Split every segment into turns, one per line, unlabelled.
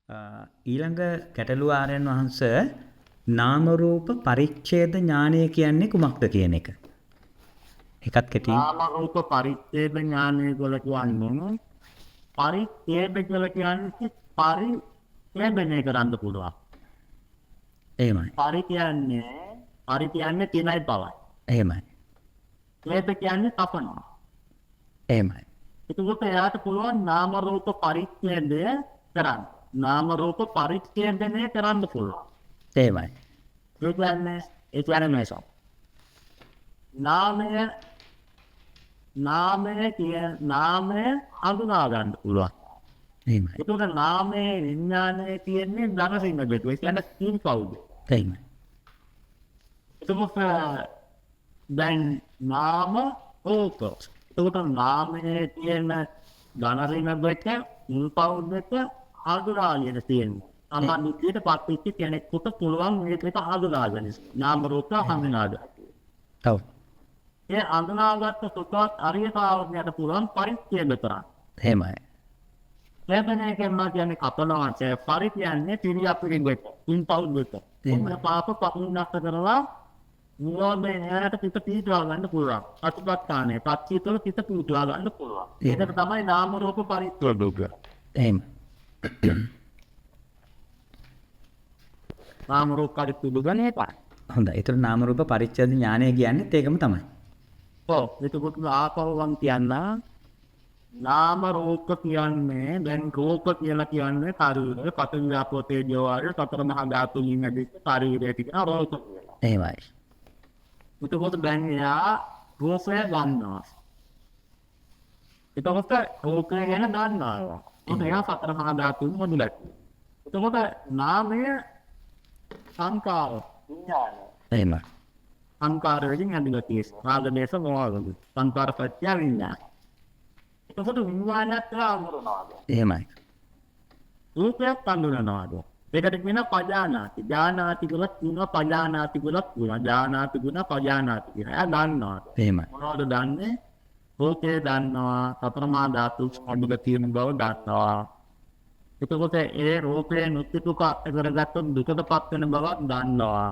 ඊළඟ ගැටලුව ආර්යයන් වහන්සේ නාම රූප පරිච්ඡේද ඥානය කියන්නේ කුමක්ද කියන එක. එකත් කෙටියෙන්.
නාම රූප පරිච්ඡේද ඥානය කියලා කියන්නේ පරිච්ඡේද කියලා කියන්නේ පරිච්ඡේදනය කරන්න පුළුවන්.
එහෙමයි.
පරි කියන්නේ තිනයි බවයි.
එහෙමයි.
ඡේද කියන්නේ කපනවා.
එහෙමයි.
එතකොට එයාට පුළුවන් නාම රූප පරිච්ඡේදය කරන්න. නාම රූප පරිච්ඡේදනය කරන්න පුළුවන්.
එහෙමයි.
ඒ කියන්නේ මේක. නාමය හඳුනා ගන්න පුළුවන්.
එහෙමයි.
එතකොට නාමයේ විඥානය කියන්නේ ධනසිංහ බෙදුව. ඒ කියන්නේ කීන් කවුද?
එහෙමයි.
එතකොට දැන් නාම රූප. එතකොට නාමයේ තියෙන ධනසිංහ බෙදුව කවුද හඳුනාගෙන තියෙනවා. අමානුෂ්‍යයට පත්වෙච්ච කෙනෙකුට පුළුවන් මේකට හඳුනාගන්න. නාම රූප හඳුනාගන්න.
ඔව්.
ඒ හඳුනාගත්ත සුඛවත් අරියතාවයට පුළුවන් පරිච්ඡේද කරන්න.
එහෙමයි.
ලැබෙන එකෙන්ම කියන්නේ කපනවා පරි කියන්නේ පිළියප්පකින් වෙත. ඉන්පවුඩ් වෙත.
එහෙමයි.
පාප පහුනක් කරලා නිරෝධයෙන් එහාට පිට පීඩවා ගන්න පුළුවන්. අතුපත්තානේ පත්චීතවල පිට පීඩවා ගන්න පුළුවන්. ඒක තමයි නාම රූප පරිච්ඡේදය.
එහෙමයි.
නාම රූප පරිච්ඡේදය ගන්නේ පායි.
හොඳයි. ඒතර නාම රූප පරිච්ඡේද ඥානය කියන්නේත් ඒකම තමයි.
ඔව්. එතකොට ආපවම් කියන්න නාම රූප කියන්නේ දැන් රූප කියලා කියන්නේ ශරීරය පතන් ආපෝ තේජෝ ආය සතර මහා ධාතුන් නැදිත් ශරීරය කියන රූප කියලා.
එහෙමයි.
එතකොට දැන් යා රූපය ගන්නවා. එතකොට රූපය ගැන දන්නවා. එයා සතර මහා ධාතුන් මොදුලක්. එතකොට නාමය සංකාර විඥානය.
එහෙමයි.
සංකාර වලින් ඇඳිලා තියෙනවා. රාගදේශ මොහොතද. සංකාර පත්‍ය විඥාන. එතකොට විඥානයත් හඳුනනවාද?
එහෙමයි.
රූපයක් හඳුනනවාද? ඒකට කියන පජානාති. ඥානාති කියලා කියනවා පජානාති කියලා කියනවා. ඥානාති ගුණ පජානාති කියලා. එයා දන්නවා.
එහෙමයි.
මොනවද දන්නේ? රූපේ දන්නවා. සතර මහා ධාතු සම්බුද තියෙන බව දන්නවා. එතකොට ඒ රූපේ නිත්‍යතුක කරගත්තොත් දුකටපත් වෙන බව දන්නවා.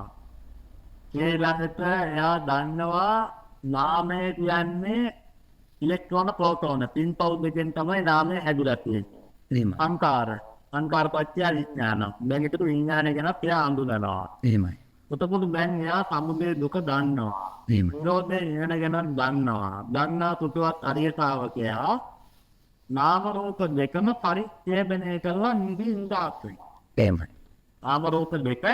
ඊළඟට එයා දන්නවා නාමය කියන්නේ ඉලෙක්ට්‍රෝන ප්‍රෝටෝන පින්පවුඩ් එකෙන් තමයි නාමය හැදුලා තියෙන්නේ.
එහෙමයි.
සංකාර පත්‍ය විඥාන. දැන් ඒකට විඥානය ගැන එයා හඳුනනවා.
එහෙමයි.
එතකොට දැන් එයා සමුදය දුක දන්නවා.
එහෙමයි.
නිරෝධය ගැන දන්නවා. දන්නා සුඛවත් අරියතාවකයා නාම රූප දෙකම පරිච්ඡේදනය කරලා නිදින්දාක්‍රි.
එහෙමයි.
නාම රූප දෙක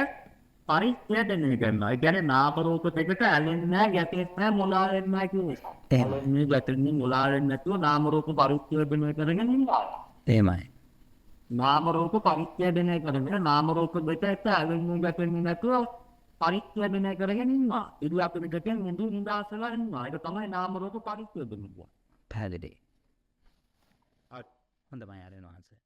පරිච්ඡේදනය කරනවා. ඒ කියන්නේ නාම රූප දෙකට ඇලෙන්නේ නැහැ, ගැටෙන්නේ නැහැ, මොළා වෙන්නේ නැහැ කියන්නේ.
එහෙමයි.
මේ ගැටෙන්නේ මොළා වෙන්නේ නැතුව නාම රූප පරිච්ඡේදනය කරගෙන ඉන්නවා.
එහෙමයි.
නාම රූප පරිච්ඡේදනය කරගෙන නාම රූප දෙකට ඇලෙන්නේ ගැටෙන්නේ නැතුව පරිච්ඡේදනය කරගෙන ඉන්නවා. ඉදුවක් දෙකෙන් නිදින්දාසලා ඉන්නවා. ඒක තමයි නාම රූප පරිච්ඡේදනය කියන්නේ.
පැහැදිලි.
හරි.
හොඳයි ආර්යයන් වහන්සේ.